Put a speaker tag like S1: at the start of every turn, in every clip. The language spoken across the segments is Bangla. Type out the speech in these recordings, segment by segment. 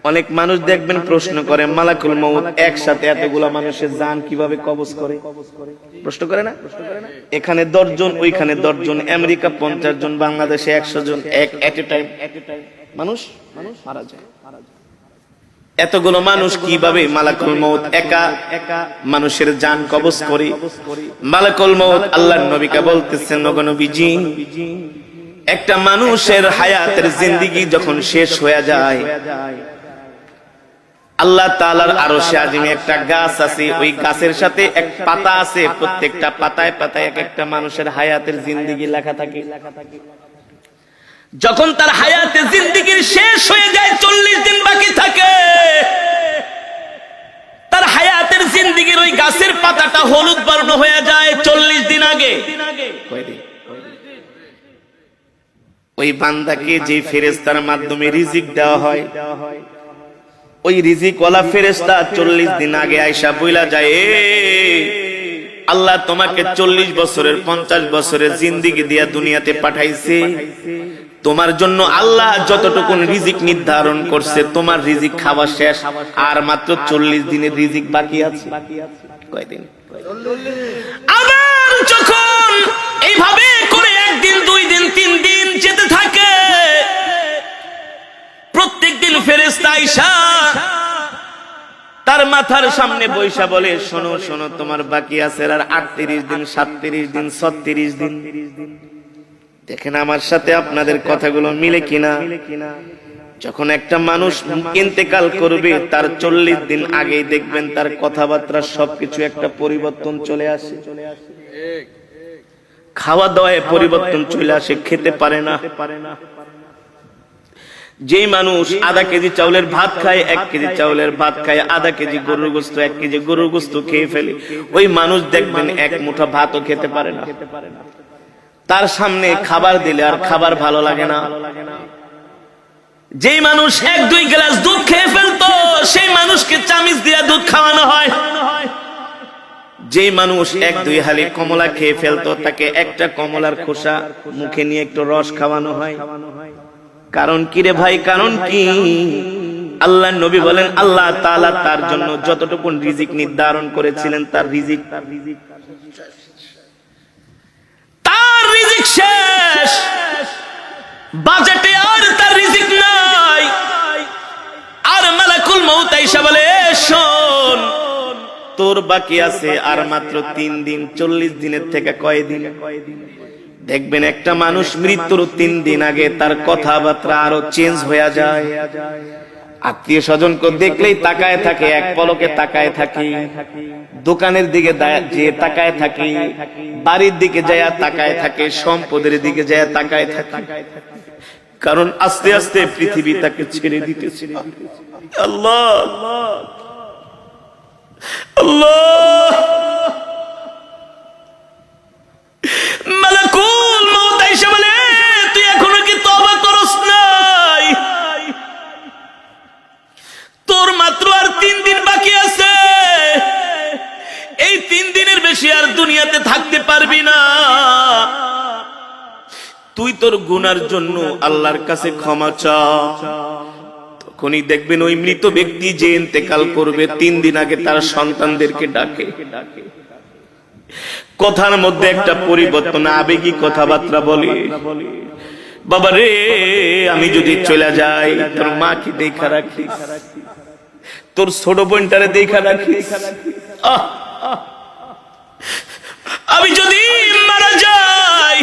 S1: অনেক মানুষ দেখবেন প্রশ্ন করে মালাকুল মউত একসাথে এতগুলা মানুষের জান কিভাবে কবজ করে, প্রশ্ন করে না? এখানে 10 জন, ওইখানে 10 জন, আমেরিকা 50 জন, বাংলাদেশে 100 জন, এক এট এ টাইম মানুষ মারা যায়। এতগুলো মানুষ কিভাবে মালাকুল মউত একা মানুষের জান কবজ করে? মালাকুল মউত আল্লাহর নবীকে বলতেছেন, ওগো নবীজি, একটা মানুষের হায়াতের জিন্দেগি যখন শেষ হয়ে যায়, আল্লাহ তাআলার আরশে আজিমে একটা গাছ আছে, ওই গাছের সাথে এক পাতা আছে, প্রত্যেকটা পাতায় পাতায় এক একটা মানুষের হায়াতের জিন্দেগি লেখা থাকে। যখন তার হায়াতের জিন্দেগির শেষ হয়ে যায়, 40 দিন বাকি থাকে, তার হায়াতের জিন্দেগির ওই গাছের পাতাটা হলুদ বর্ণ হয়ে যায় 40 দিন আগে। ওই বান্দাকে যে ফেরেশতার মাধ্যমে রিজিক দেওয়া হয়, ওই রিজিকওয়ালা ফেরেশতা 40 দিন আগে আয়েশা বইলা যায়, আল্লাহ তোমাকে 40 বছরের 50 বছরের জিন্দেগি দিয়া দুনিয়াতে পাঠাইছে, তোমার জন্য আল্লাহ যতটুকু রিজিক নির্ধারণ করছে, তোমার রিজিক খাওয়া শেষ, আর মাত্র 40 দিনের রিজিক বাকি আছে। কয়দিন? আবার যখন এইভাবে করে 1 দিন 2 দিন 3 দিন যেতে থাকে, প্রত্যেকদিন ফেরেশতা আয়েশা তার মাথার সামনে বৈশা বলে, শোনো শোনো, তোমার বাকি আছে আর 38 দিন, 37 দিন, 36 দিন। দেখেন আমার সাথে আপনাদের কথাগুলো মিলে কিনা? যখন একটা মানুষ ইন্তেকাল করবে, তার 40 দিন আগেই দেখবেন তার কথাবার্তা সবকিছু একটা পরিবর্তন চলে আসে, খাওয়া দাওয়ায় পরিবর্তন চলে আসে, খেতে পারে না। যে মানুষ আধা কেজি চাউলের ভাত খায়, 1 কেজি চাউলের ভাত খায়, আধা কেজি গরুর গোশত, 1 কেজি গরুর গোশত খেয়ে ফেলে, ওই মানুষ দেখবেন 1 মুঠা ভাতও খেতে পারে না। তার সামনে খাবার দিলে আর খাবার ভালো লাগে না। যে মানুষ 1-2 গ্লাস দুধ খেয়ে ফেলতো, সেই মানুষকে চামিচ দিয়ে দুধ খাওয়ানো হয়। যে মানুষ 1-2 হালি কমলা খেয়ে ফেলতো, তাকে একটা কমলার খোসা মুখে নিয়ে একটু রস খাওয়ানো হয়। কারণ কি রে ভাই? কারণ কি? আল্লাহর নবী বলেন, আল্লাহ তাআলা তার জন্য যতটুকু রিজিক নির্ধারণ করেছিলেন, তার রিজিক শেষ, বাজেটে আর তার রিজিক নাই। আর মালাকুল মউত আয়েশা বলে, শোন, তোর বাকি আছে আর মাত্র 3 দিন। 40 দিনের থেকে কয়দিন? দেখবেন একটা মানুষ মৃত্যুর 3 দিন আগে তার কথাবার্তা আরো চেঞ্জ হয়ে যায়। আত্মীয় স্বজনকে দেখলেই তাকায় থাকে, এক পলকে তাকায় থাকি, দোকানের দিকে যে তাকায় থাকি, বাড়ির দিকে যায় তাকায় থাকে, সম্পদের দিকে যায় তাকায় থাকে। কারণ আস্তে আস্তে পৃথিবী তাকে ছেড়ে দিতেছে। আল্লাহ আল্লাহ, মালাকুল মউত আয়েশা বলে, তুই এখনো কি তওবা করস নাই? তোর মাত্র আর 3 দিন বাকি আছে। এই 3 দিনের বেশি আর দুনিয়াতে থাকতে পারবি না। তুই তোর গুনার জন্য আল্লাহর কাছে ক্ষমা চা। তখনই দেখবেন ওই মৃত ব্যক্তি যে ইন্তেকাল করবে, 3 দিন আগে তার সন্তানদেরকে ডাকে, কথার মধ্যে একটা পরিবর্তন, আবেগী কথাবার্তা বলে, বাবা রে, আমি যদি চলে যাই, তোর মাকে দেখা রাখিস, তোর ছোট বোনটারে দেখা রাখিস। আমি যদি মারা যাই,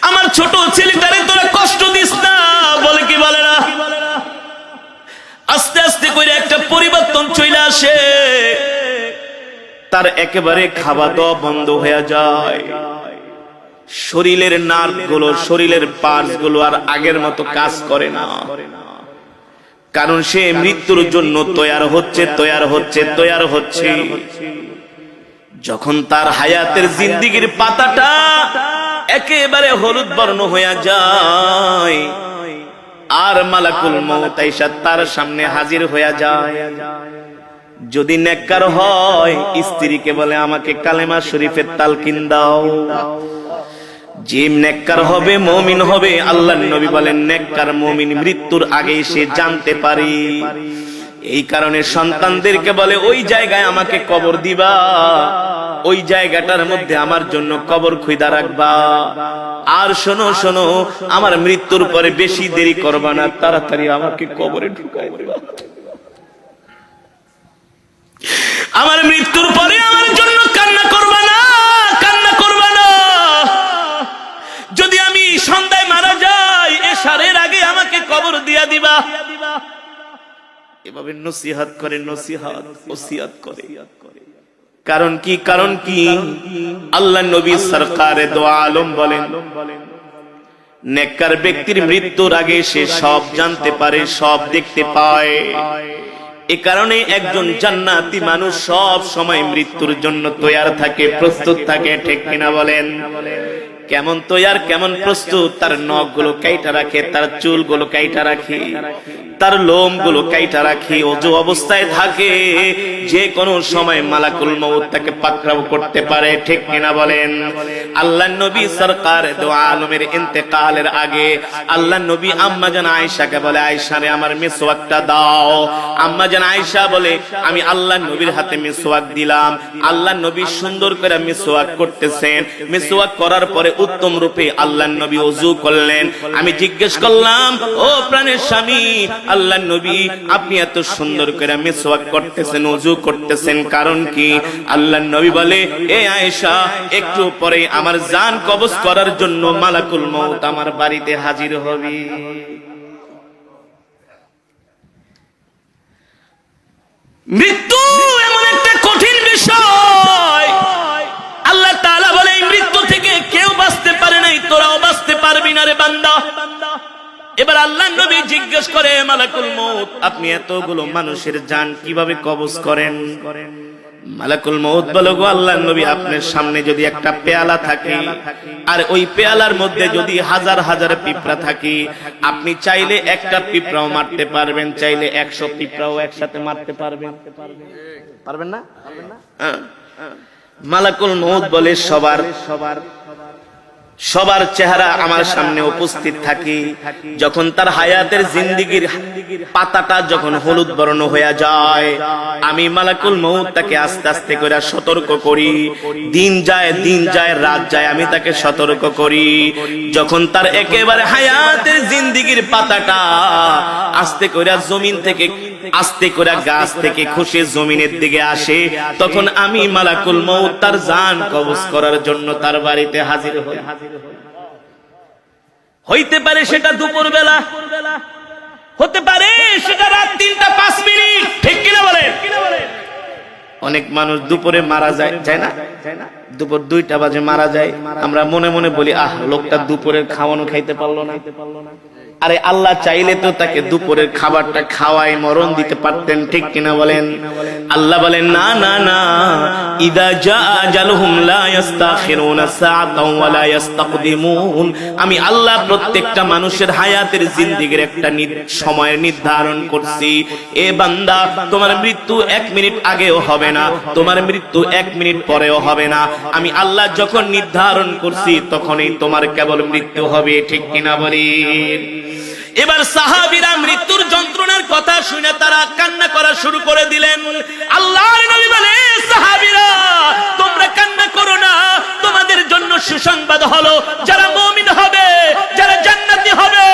S1: আমার ছোট ছেলেটারে তোরা কষ্ট দিস না। বলে কি বলে না? আস্তে আস্তে করে একটা পরিবর্তন চলে আসে, তার একেবারে খাওয়া দাওয়া বন্ধ হয়ে যায়। শরীরের নার্ভ গুলো, শরীরের পার্টস গুলো আর আগের মতো কাজ করে না। কারণ সে মৃত্যুর জন্য তৈয়ার হচ্ছে। যখন তার হায়াতের জিন্দেগির পাতাটা একেবারে হলুদ বর্ণ হয়ে যায়, আর মালাকুল মউত আয়েশা তার সামনে হাজির হয়ে যায়। যদি নেককার হয়, স্ত্রীকে বলে, আমাকে কালেমা শরীফের তালকিন দাও। যে নেককার হবে, মুমিন হবে, আল্লাহর নবী বলেন নেককার মুমিন মৃত্যুর আগে সে জানতে পারে। এই কারণে সন্তানদেরকে বলে ওই জায়গায় আমাকে কবর দিবা, ওই জায়গাটার মধ্যে আমার জন্য কবর খুঁজা রাখবা। আর শোনো শোনো, আমার মৃত্যুর পরে বেশি দেরি করবা না, তাড়াতাড়ি আমাকে কবরে ঢুকাই দিবা। আমার মৃত্যুর পরে আমার জন্য কান্না করবা না, কান্না করবা না। যদি আমি সন্ধ্যায় মারা যাই, এশারের আগে আমাকে কবর দিয়া দিবা। এভাবে নসিহত করে, নসিহত ওসিয়ত করে। কারণ কি? কারণ কি? আল্লাহ নবী সরকারে দো আলম বলেন নেককার ব্যক্তির মৃত্যুর আগে সে সব জানতে পারে, সব দেখতে পায়। এ কারণে একজন জান্নাতি মানুষ সব সময় মৃত্যুর জন্য তৈয়ার থাকে, প্রস্তুত থাকে। ঠিক কিনা বলেন? কেমন তৈয়ার, কেমন প্রস্তুত? তার নখগুলো কাইটা রাখে, তার চুলগুলো কাইটা রাখে, তার লোমগুলো কাইটা রাখে, ওযু অবস্থায় থাকে। যে কোনো সময় মালাকুল মউত তাকে পাকড়াও করতে পারে। ঠিক কিনা বলেন? আল্লাহর নবী সরকার দো আলমের ইন্তেকালের আগে আল্লাহর নবী আম্মা জান আয়েশাকে বলে, আয়েশা রে আমার মিসওয়াকটা দাও। আম্মা জান আয়েশা বলে, আমি আল্লাহর নবীর হাতে মিসওয়াক দিলাম। আল্লাহর নবী সুন্দর করে মিসওয়াক করতেছেন। মিসওয়াক করার পরে উত্তম রূপে আল্লাহর নবী ওযু করলেন। আমি জিজ্ঞেস করলাম, ও প্রাণের স্বামী আল্লাহর নবী, আপনি এত সুন্দর করে মিসওয়াক করতেছেন, ওযু করতেছেন, কারণ কি? আল্লাহর নবী বলে, এ আয়েশা, একটু পরে আমার জান কবজ করার জন্য মালাকুল মউত আমার বাড়িতে হাজির হবে। মৃত্যু এমন একটা কঠিন বিষয়, আল্লাহ তাআলা বলে এই মৃত্যু থেকে কেউ বাঁচতে পারে নাই, তোরাও বাঁচতে পারবি না রে বান্দা। এবার আল্লাহর নবী জিজ্ঞেস করে, মালাকুল মউত, আপনি এতগুলো মানুষের জান কিভাবে কবজ করেন? মালাকুল মউত বলে, গো আল্লাহর নবী, আপনার সামনে যদি একটা পেয়ালা থাকে আর ওই পেয়ালার মধ্যে যদি হাজার হাজার পিঁপড়া থাকে, আপনি চাইলে একটা পিঁপড়াও মারতে পারবেন, চাইলে 100 পিঁপড়াও একসাথে মারতে পারবেন। পারবেন না? মালাকুল মউত বলে, সবার চেহারা আমার সামনে উপস্থিত থাকে। যখন তার হায়াতের জিন্দেগীর পাতাটা যখন হলুদ বর্ণ হয়ে যায়, আমি মালাকুল মউত তাকে আস্তে আস্তে করে সতর্ক করি। দিন যায় রাত যায়, আমি তাকে সতর্ক করি। যখন তার একেবারে হায়াতের জিন্দেগীর পাতাটা আস্তে করে জমিন থেকে, আস্তে করে গাছ থেকে খসে জমিনের দিকে আসে, তখন আমি মালাকুল মউত তার জান কবজ করার জন্য তার বাড়িতে হাজির হই। হইতে পারে সেটা দুপুর বেলা, হতে পারে সেটা রাত 3টা 5 মিনিট। ঠিক কিনা বলেন? অনেক মানুষ দুপুরে মারা যায় না? দুপুর 2টা বাজে মারা যায়। আমরা মনে মনে বলি, আহ, লোকটা দুপুরের খাওয়ানো খাইতে পারলো না। আরে আল্লাহ চাইলে তো তাকে দুপুরের খাবারটা খাওয়াই মরণ দিতে পারতেন। ঠিক কিনা বলেন? আল্লাহ বলেন, না না না, ইদা জা আজালুহুম লা ইস্তাখিরুনা সাআতাও ওয়া লা ইস্তাকদিমুন। আমি আল্লাহ প্রত্যেকটা মানুষের হায়াতের জিন্দেগীর একটা সময় নির্ধারণ করছি। এ বান্দা, তোমার মৃত্যু 1 মিনিট আগেও হবে না, তোমার মৃত্যু 1 মিনিট পরেও হবে না। আমি আল্লাহ যখন নির্ধারণ করছি তখনই তোমার কেবল মৃত্যু হবে। ঠিক কিনা বলেন? এবার সাহাবীরা মৃত্যুর যন্ত্রণার কথা শুনে তারা কান্না করা শুরু করে দিলেন। আল্লাহর নবী বলে, সাহাবীরা তোমরা কান্না করো না, তোমাদের জন্য সুসংবাদ হলো, যারা মুমিন হবে, যারা জান্নাতি হবে,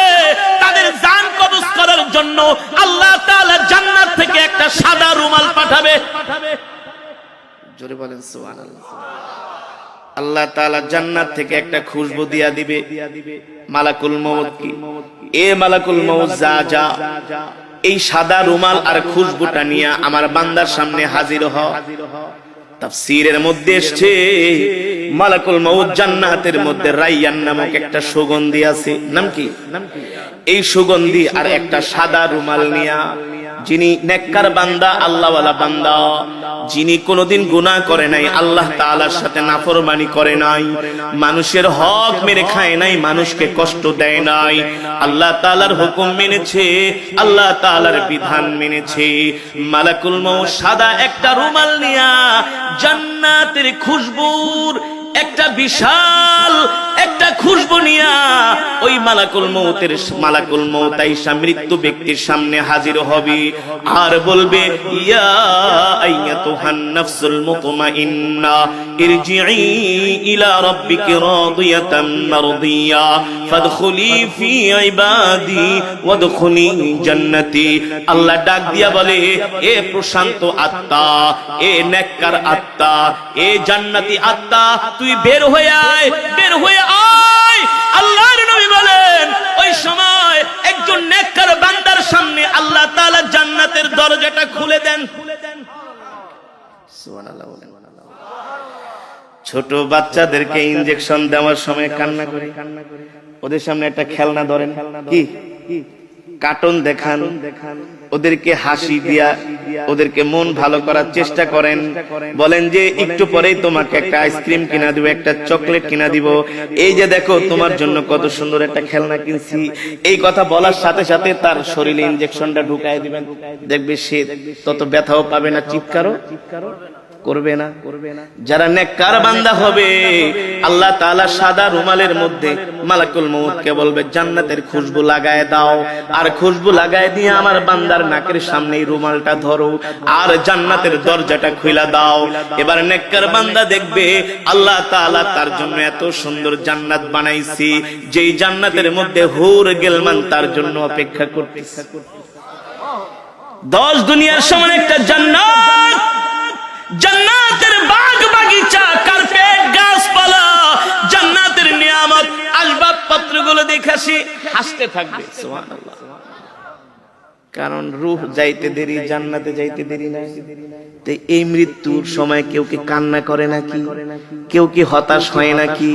S1: তাদের জান কবজ করার জন্য আল্লাহ তাআলা জান্নাত থেকে একটা সাদা রুমাল পাঠাবে। জোরে বলেন সুবহানাল্লাহ। আল্লাহ তাআলা জান্নাত থেকে একটা খুশবু দিয়া দিবে মালাকুল মউত কি, এ মালাকুল মউত যা এই সাদা রুমাল আর খুশবুটা নিয়ে আমার বান্দার সামনে হাজির হ। তাফসীরের মধ্যে এসেছে, মালাকুল মউত জান্নাতের মধ্যে রাইয়ান নামক একটা সুগন্ধি আছে। নাম কি? এই সুগন্ধি আর একটা সাদা রুমাল নিয়া, যিনি নেককার বান্দা, আল্লাহওয়ালা বান্দা, যিনি কোনোদিন গুনাহ করে নাই, আল্লাহ তাআলার সাথে নাফরমানি করে নাই, মানুষের হক মেরে খায় নাই, মানুষকে কষ্ট দেয় নাই, আল্লাহ তাআলার হুকুম মেনেছে, আল্লাহ তাআলার বিধান মেনেছে, মালাকুল মউত সাদা একটা রুমাল নিয়া জান্নাতের খুশবুর একটা বিশাল একটা খুশবু নিয়া ওই মালাকুল মউত আইসা মৃত্যু ব্যক্তির সামনে হাজির হবে আর বলবে, ইয়া আইয়াতুহান নাফসুল মুতমাইন্না ইরজিই ইলা রাব্বিকি রাদিয়াতাম মারদিয়া ফাদখুলি ফি ইবাদি ওয়াদখুলি জান্নাতি। আল্লাহ ডাক দিয়া বলে, এ প্রশান্ত আত্মা, এ নেককার আত্মা, এ জান্নাতি আত্মা, তুই বের হয়ে আয়, বের হয়ে আয়। আল্লাহর নবী বলেন, ওই সময় একজন নেককার বান্দার সামনে আল্লাহ তাআলা জান্নাতের দরজাটা খুলে দেন। সুবহানাল্লাহ। ছোট বাচ্চাদেরকে ইনজেকশন দেওয়ার সময় কান্না করে, ওদের সামনে একটা খেলনা ধরেন, কি কার্টুন দেখান, ওদেরকে হাসি দিয়া ওদেরকে মন ভালো করার চেষ্টা করেন, বলেন যে একটু পরেই তোমাকে একটা আইসক্রিম কিনা দিব, একটা চকলেট কিনা দিব, এই যে দেখো তোমার জন্য কত সুন্দর একটা খেলনা কিনছি। এই কথা বলার সাথে সাথে তার শরীরে ইনজেকশনটা ঢুকায় দিবেন, দেখবে সে তত ব্যথাও পাবে না, চিৎকারও করবে না। যারা নেককার বান্দা হবে, আল্লাহ তাআলা সাদা রুমালের মধ্যে মালাকুল মউতকে বলবে, জান্নাতের খুশবু লাগায় দাও, আর খুশবু লাগায় দিয়ে আমার বান্দার নাকের সামনে রুমালটা ধরো আর জান্নাতের দরজাটা খুলে দাও। এবার নেককার বান্দা দেখবে আল্লাহ তাআলা তার জন্য এত সুন্দর জান্নাত বানাইছি, যেই জান্নাতের মধ্যে হুর গিলমান তার জন্য অপেক্ষা করতেছে। 10 দুনিয়ার সমান একটা জান্নাত, জান্নাতের বাগ বাগিচা, কার্পেট, গাছপালা, জান্নাতের নিয়ামত, আসবাবপত্রগুলো দেখে হাসতে থাকবে। সুবহানাল্লাহ। কারণ রূহ যাইতে দেরি, জান্নাতে যাইতে দেরি নাই। তো এই মৃত্যুর সময় কেউ কি কান্না করে নাকি? কেউ কি হতাশ হয় নাকি?